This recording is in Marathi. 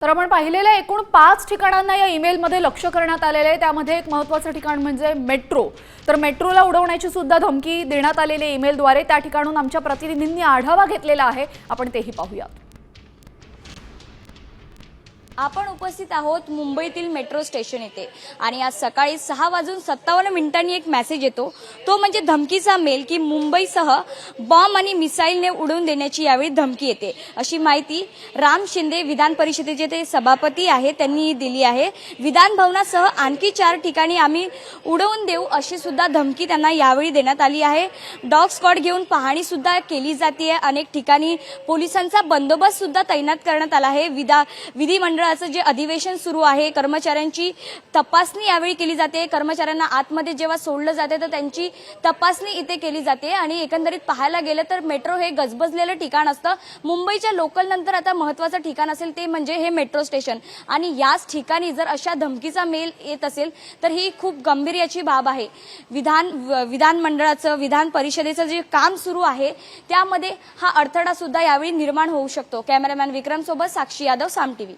तर आपण पाहिलेल्या एकूण 5 ठिकाणांना या ईमेलमध्ये लक्ष करण्यात आलेले आहे। त्यामध्ये एक महत्त्वाचं ठिकाण म्हणजे मेट्रो। तर मेट्रोला उडवण्याची सुद्धा धमकी देण्यात आलेली ईमेलद्वारे त्या ठिकाणून आमच्या प्रतिनिधींनी आढावा घेतलेला आहे। आपण तेही पाहूयात। आपण उपस्थित आहोत मुंबईतील मेट्रो स्टेशन येथे आणि आज सकाळी 6:57 एक मेसेज येतो। तो म्हणजे धमकीचा मेल की मुंबईसह बॉम्ब आणि मिसाईलने उडवून देण्याची यावेळी धमकी येते, अशी माहिती राम शिंदे विधान परिषदेचे ते सभापती आहेत त्यांनी दिली आहे। विधान भवनासह आणखी 4 ठिकाणी आम्ही उडवून देऊ अशी सुद्धा धमकी त्यांना यावेळी देण्यात आली आहे। डॉग स्क्वॉड घेऊन पाहणी सुद्धा केली जाते। अनेक ठिकाणी पोलिसांचा बंदोबस्त सुद्धा तैनात करण्यात आला आहे। विधिमंडळ जे अधिवेशन सुरू आहे, कर्मचाऱ्यांची तपासणी यावेळी केली जाते। कर्मचाऱ्यांना आतमध्ये जेव्हा सोडलं जाते तर त्यांची तपासणी इथे केली जाते आणि एकंदरीत पाहायला गेलं तर मेट्रो हे गजबजलेलं ठिकाण असतं। मुंबईच्या लोकल नंतर आता महत्त्वाचं ठिकाण असेल ते म्हणजे हे मेट्रो स्टेशन आणि याच ठिकाणी जर अशा धमकीचा मेल येत असेल तर ही खूप गंभीर याची बाब आहे। विधानमंडळाचं विधान परिषदेचं जे काम सुरू आहे त्यामध्ये हा अडथळा सुद्धा यावेळी निर्माण होऊ शकतो। कॅमेरामॅन विक्रम सोबत साक्षी यादव, साम टीव्ही।